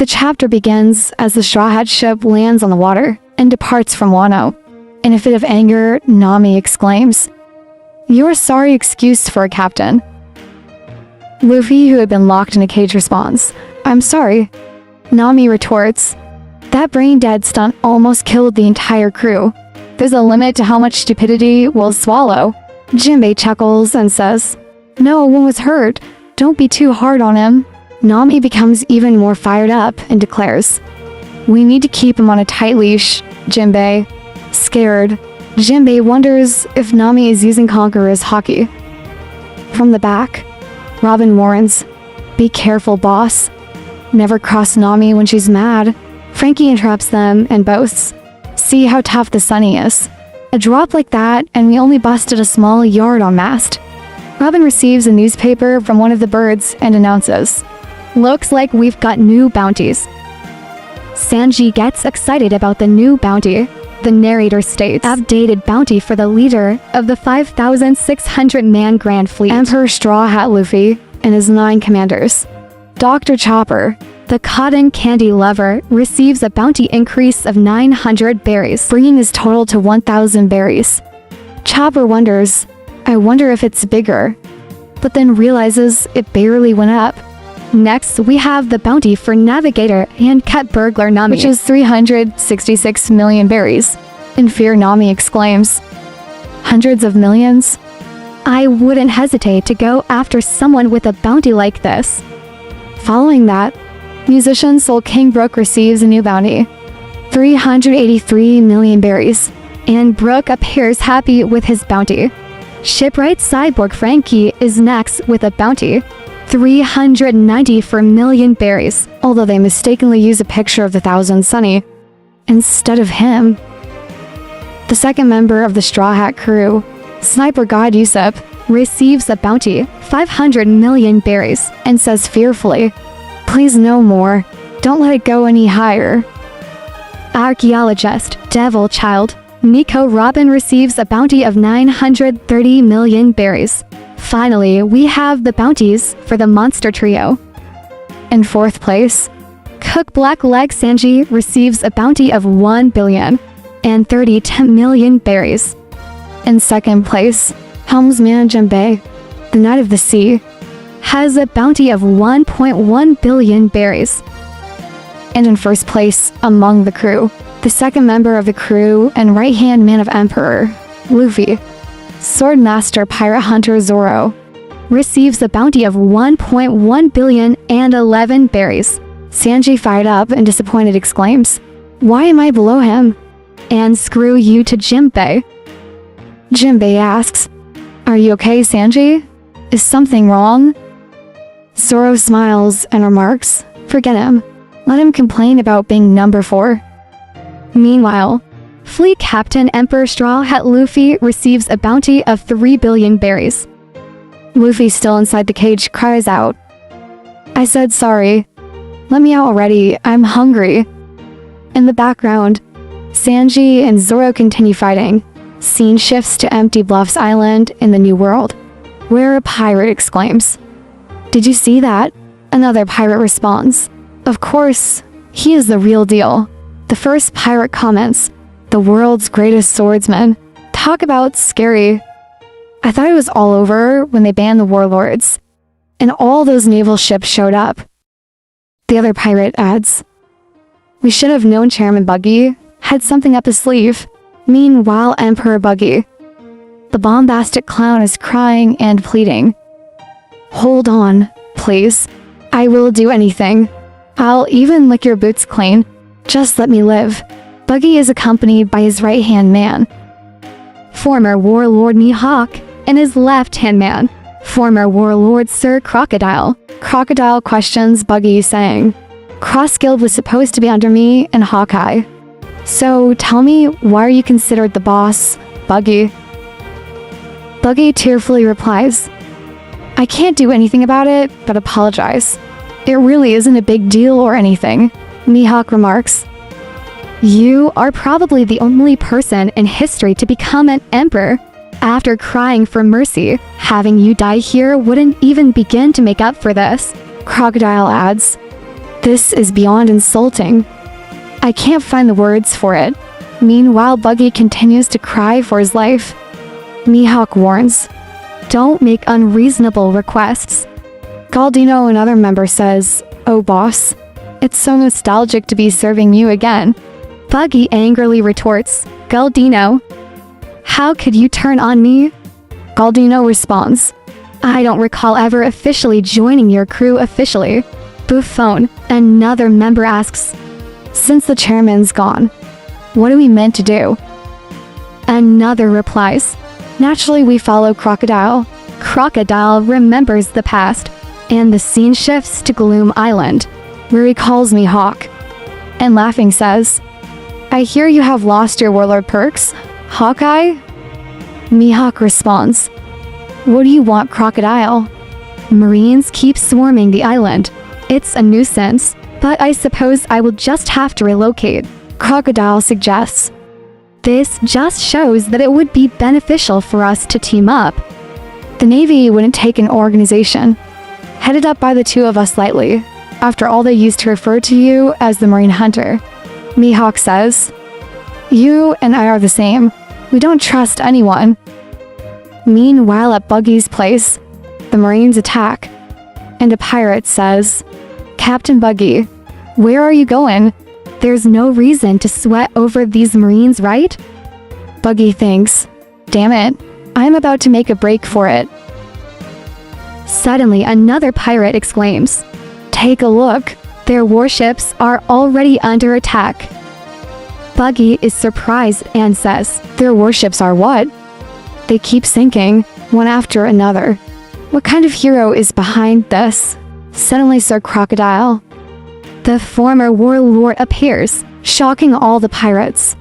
The chapter begins as the Straw Hat ship lands on the water and departs from Wano. In a fit of anger, Nami exclaims, "You're a sorry excuse for a captain." Luffy, who had been locked in a cage, responds, "I'm sorry." Nami retorts, "That brain-dead stunt almost killed the entire crew. There's a limit to how much stupidity we'll swallow." Jinbei chuckles and says, "No one was hurt. Don't be too hard on him." Nami becomes even more fired up and declares, "We need to keep him on a tight leash, Jinbei." Scared, Jinbei wonders if Nami is using Conqueror's haki. From the back, Robin warns, "Be careful, boss. Never cross Nami when she's mad." Frankie interrupts them and boasts, "See how tough the Sunny is. A drop like that and we only busted a small yard on mast." Robin receives a newspaper from one of the birds and announces, "Looks like we've got new bounties." Sanji gets excited about the new bounty. The narrator states, "Updated bounty for the leader of the 5,600-man Grand Fleet, Emperor Straw Hat Luffy, and his 9 commanders. Dr. Chopper, the cotton candy lover, receives a bounty increase of 900 berries, bringing his total to 1,000 berries." Chopper wonders, "I wonder if it's bigger," but then realizes it barely went up. Next, we have the bounty for Navigator and Cut Burglar Nami, which is 366 million berries. In fear, Nami exclaims, "Hundreds of millions? I wouldn't hesitate to go after someone with a bounty like this." Following that, musician Soul King Brook receives a new bounty, 383 million berries, and Brook appears happy with his bounty. Shipwright Cyborg Frankie is next with a bounty, 394 million berries, although they mistakenly use a picture of the Thousand Sunny instead of him. The second member of the Straw Hat crew, Sniper God Usopp, receives a bounty, 500 million berries, and says fearfully, "Please no more. Don't let it go any higher." Archaeologist Devil Child Nico Robin receives a bounty of 930 million berries. Finally, we have the bounties for the Monster Trio. In fourth place, Cook Blackleg Sanji receives a bounty of 1,030 million berries. In second place, Helmsman Jinbei, the Knight of the Sea, has a bounty of 1.1 billion berries. And in first place, among the crew, the second member of the crew and right-hand man of Emperor, Luffy, Swordmaster Pirate Hunter Zoro, receives a bounty of 1.1 billion and 11 berries. Sanji, fired up and disappointed, exclaims, "Why am I below him? And screw you to Jinbei." Jinbei asks, "Are you okay, Sanji? Is something wrong?" Zoro smiles and remarks, "Forget him. Let him complain about being number 4. Meanwhile, Fleet Captain Emperor Straw Hat Luffy receives a bounty of 3 billion berries. Luffy, still inside the cage, cries out, "I said sorry. Let me out already. I'm hungry." In the background, Sanji and Zoro continue fighting. Scene shifts to Empty Bluffs Island in the New World, where a pirate exclaims, "Did you see that?" Another pirate responds, "Of course, he is the real deal." The first pirate comments, "The world's greatest swordsman. Talk about scary. I thought it was all over when they banned the warlords, and all those naval ships showed up." The other pirate adds, "We should have known Chairman Buggy had something up his sleeve." Meanwhile, Emperor Buggy, the bombastic clown, is crying and pleading, "Hold on, please. I will do anything. I'll even lick your boots clean. Just let me live." Buggy is accompanied by his right-hand man, former warlord Mihawk, and his left-hand man, former warlord Sir Crocodile. Crocodile questions Buggy, saying, "Crossguild was supposed to be under me and Hawkeye. So tell me, why are you considered the boss, Buggy?" Buggy tearfully replies, "I can't do anything about it but apologize. It really isn't a big deal or anything." Mihawk remarks, "You are probably the only person in history to become an emperor after crying for mercy. Having you die here wouldn't even begin to make up for this." Crocodile adds, This is beyond insulting. I can't find the words for it. Meanwhile, Buggy continues to cry for his life. Mihawk warns, "Don't make unreasonable requests." Galdino, another member, says, "Oh boss, it's so nostalgic to be serving you again." Buggy angrily retorts, "Galdino, how could you turn on me?" Galdino responds, "I don't recall ever officially joining your crew officially." Buffon, another member, asks, "Since the chairman's gone, what are we meant to do?" Another replies, "Naturally we follow Crocodile." Crocodile remembers the past, and the scene shifts to Gloom Island, where he calls Mihawk, and laughing says, "I hear you have lost your warlord perks, Hawkeye?" Mihawk responds, "What do you want, Crocodile?" Marines keep swarming the island. It's a nuisance, but I suppose I will just have to relocate, Crocodile suggests. This just shows that it would be beneficial for us to team up. The Navy wouldn't take an organization, headed up by the two of us lightly, after all they used to refer to you as the Marine Hunter. Mihawk says, "You and I are the same. We don't trust anyone." Meanwhile, at Buggy's place, the Marines attack, and a pirate says, "Captain Buggy, where are you going? There's no reason to sweat over these Marines, right?" Buggy thinks, "Damn it, I'm about to make a break for it." Suddenly, another pirate exclaims, "Take a look, their warships are already under attack." Buggy is surprised and says, "Their warships are what?" "They keep sinking, one after another." "What kind of hero is behind this?" Suddenly, Sir Crocodile, the former warlord, appears, shocking all the pirates.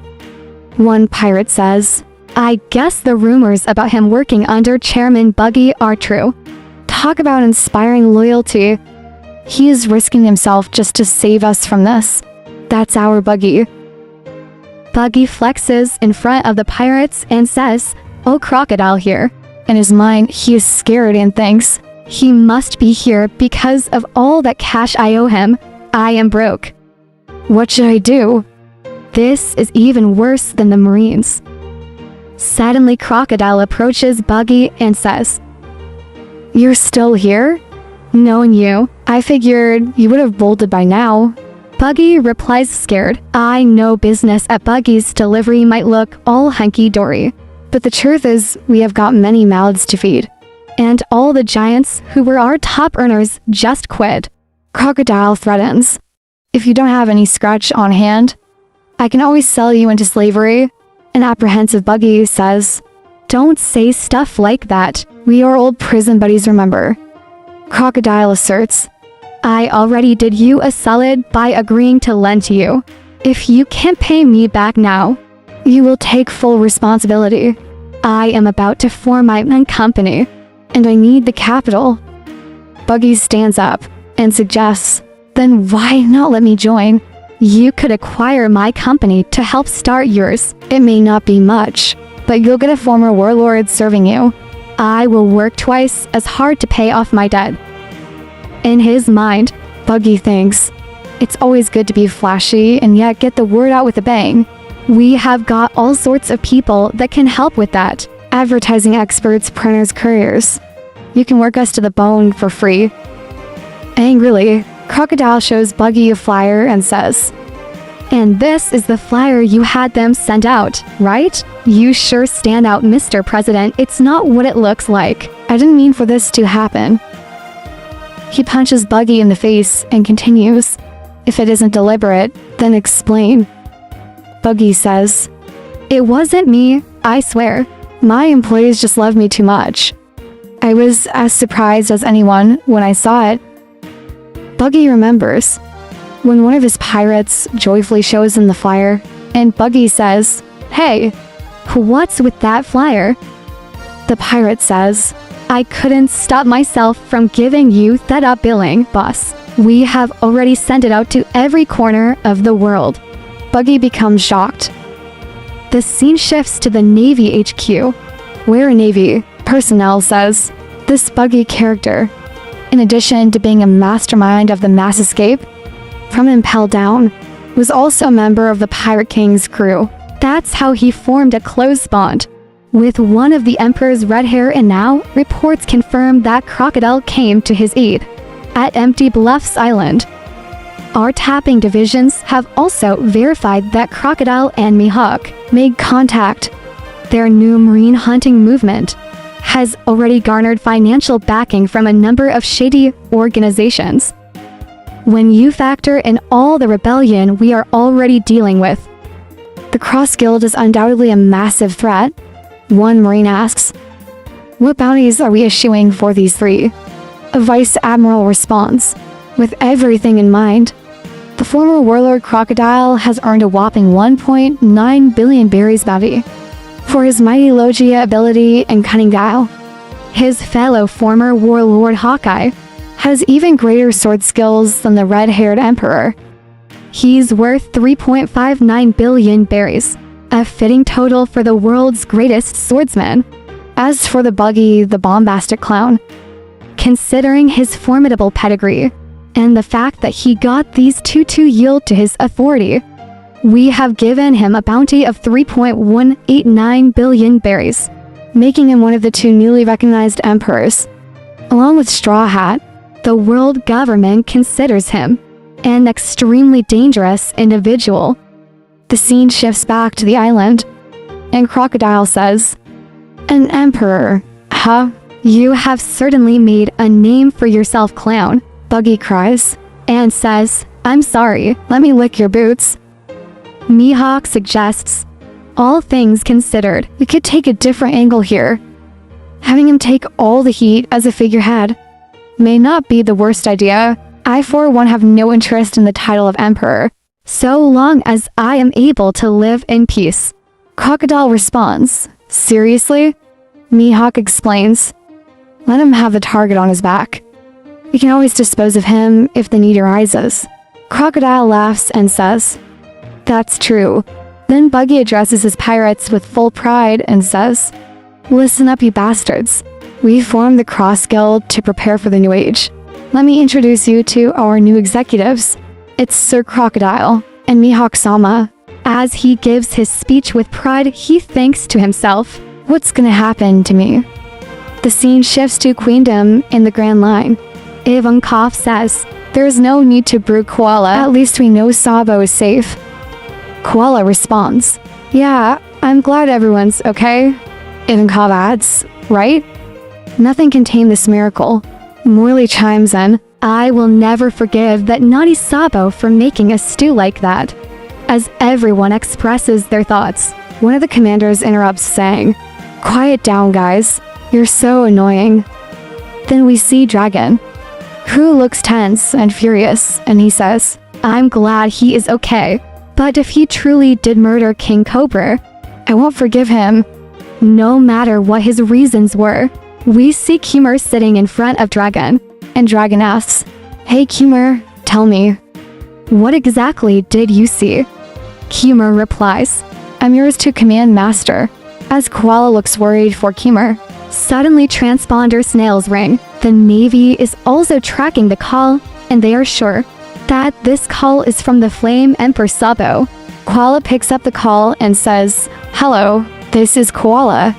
One pirate says, "I guess the rumors about him working under Chairman Buggy are true. Talk about inspiring loyalty. He is risking himself just to save us from this. That's our Buggy." Buggy flexes in front of the pirates and says, "Oh, Crocodile here." In his mind, he is scared and thinks, he must be here because of all that cash I owe him. I am broke. What should I do? This is even worse than the Marines. Suddenly, Crocodile approaches Buggy and says, "You're still here? Knowing you, I figured you would have bolted by now." Buggy replies scared, "I know business at Buggy's delivery might look all hunky-dory, but the truth is we have got many mouths to feed. And all the giants who were our top earners just quit." Crocodile threatens, "If you don't have any scratch on hand, I can always sell you into slavery." An apprehensive Buggy says, "Don't say stuff like that. We are old prison buddies, remember." Crocodile asserts, "I already did you a solid by agreeing to lend to you. If you can't pay me back now, you will take full responsibility. I am about to form my own company, and I need the capital." Buggy stands up and suggests, "Then why not let me join? You could acquire my company to help start yours. It may not be much, but you'll get a former warlord serving you. I will work twice as hard to pay off my debt." In his mind, Buggy thinks, it's always good to be flashy and yet get the word out with a bang. We have got all sorts of people that can help with that. Advertising experts, printers, couriers. You can work us to the bone for free. Angrily, Crocodile shows Buggy a flyer and says, "And this is the flyer you had them send out, right? You sure stand out, Mr. President. It's not what it looks like. I didn't mean for this to happen." He punches Buggy in the face and continues, "If it isn't deliberate, then explain." Buggy says, "It wasn't me, I swear. My employees just love me too much. I was as surprised as anyone when I saw it." Buggy remembers when one of his pirates joyfully shows him the flyer, and Buggy says, "Hey, what's with that flyer?" The pirate says, "I couldn't stop myself from giving you that up billing, boss. We have already sent it out to every corner of the world." Buggy becomes shocked. The scene shifts to the Navy HQ, where a Navy personnel says, "This Buggy character, in addition to being a mastermind of the mass escape, from impelled down, was also a member of the Pirate King's crew. That's how he formed a close bond with one of the Emperor's red hair, and now reports confirm that Crocodile came to his aid at Empty Bluffs Island. Our tapping divisions have also verified that Crocodile and Mihawk made contact. Their new marine hunting movement has already garnered financial backing from a number of shady organizations. When you factor in all the rebellion we are already dealing with, the Cross Guild is undoubtedly a massive threat. One Marine asks, "What bounties are we issuing for these three?" A Vice Admiral responds, "With everything in mind, the former warlord Crocodile has earned a whopping 1.9 billion berries bounty for his mighty Logia ability and cunning guile. His fellow former warlord Hawkeye has even greater sword skills than the red-haired Emperor. He's worth 3.59 billion berries, a fitting total for the world's greatest swordsman. As for the Buggy, the bombastic clown, considering his formidable pedigree and the fact that he got these two to yield to his authority, we have given him a bounty of 3.189 billion berries, making him one of the two newly recognized emperors. Along with Straw Hat, the world government considers him an extremely dangerous individual." The scene shifts back to the island, and Crocodile says, "An emperor, huh? You have certainly made a name for yourself, clown." Buggy cries and says, "I'm sorry, let me lick your boots." Mihawk suggests, "All things considered, we could take a different angle here. Having him take all the heat as a figurehead may not be the worst idea. I for one have no interest in the title of emperor, so long as I am able to live in peace." Crocodile responds, "Seriously?" Mihawk explains, "Let him have the target on his back. We can always dispose of him if the need arises." Crocodile laughs and says, "That's true." Then Buggy addresses his pirates with full pride and says, "Listen up, you bastards. We formed the Cross Guild to prepare for the New Age. Let me introduce you to our new executives. It's Sir Crocodile and Mihawk-sama." As he gives his speech with pride, he thinks to himself, "What's gonna happen to me?" The scene shifts to Queendom in the Grand Line. Ivankov says, "There's no need to brew Koala. At least we know Sabo is safe." Koala responds, "Yeah, I'm glad everyone's okay." Ivankov adds, "Right? Nothing can tame this miracle." Morley chimes in, "I will never forgive that naughty Sabo for making a stew like that." As everyone expresses their thoughts, one of the commanders interrupts saying, "Quiet down, guys. You're so annoying." Then we see Dragon, who looks tense and furious, and he says, "I'm glad he is okay, but if he truly did murder King Cobra, I won't forgive him, no matter what his reasons were." We see Kimur sitting in front of Dragon, and Dragon asks, "Hey Kimur, tell me, what exactly did you see?" Kimur replies, "I'm yours to command, master." As Koala looks worried for Kimur, suddenly transponder snails ring. The Navy is also tracking the call, and they are sure that this call is from the Flame Emperor Sabo. Koala picks up the call and says, "Hello, this is Koala."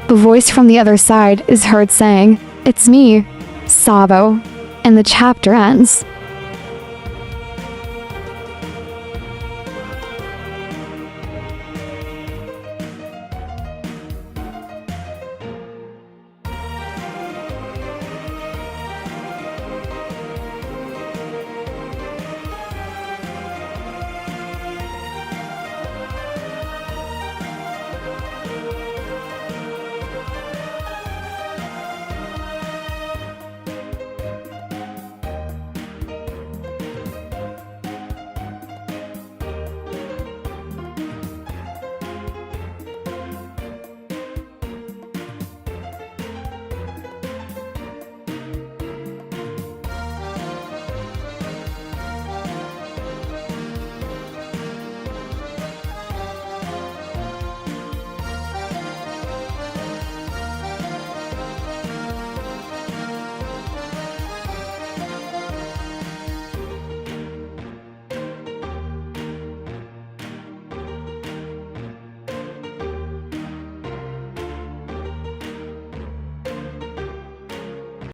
A voice from the other side is heard saying, "It's me, Sabo," and the chapter ends.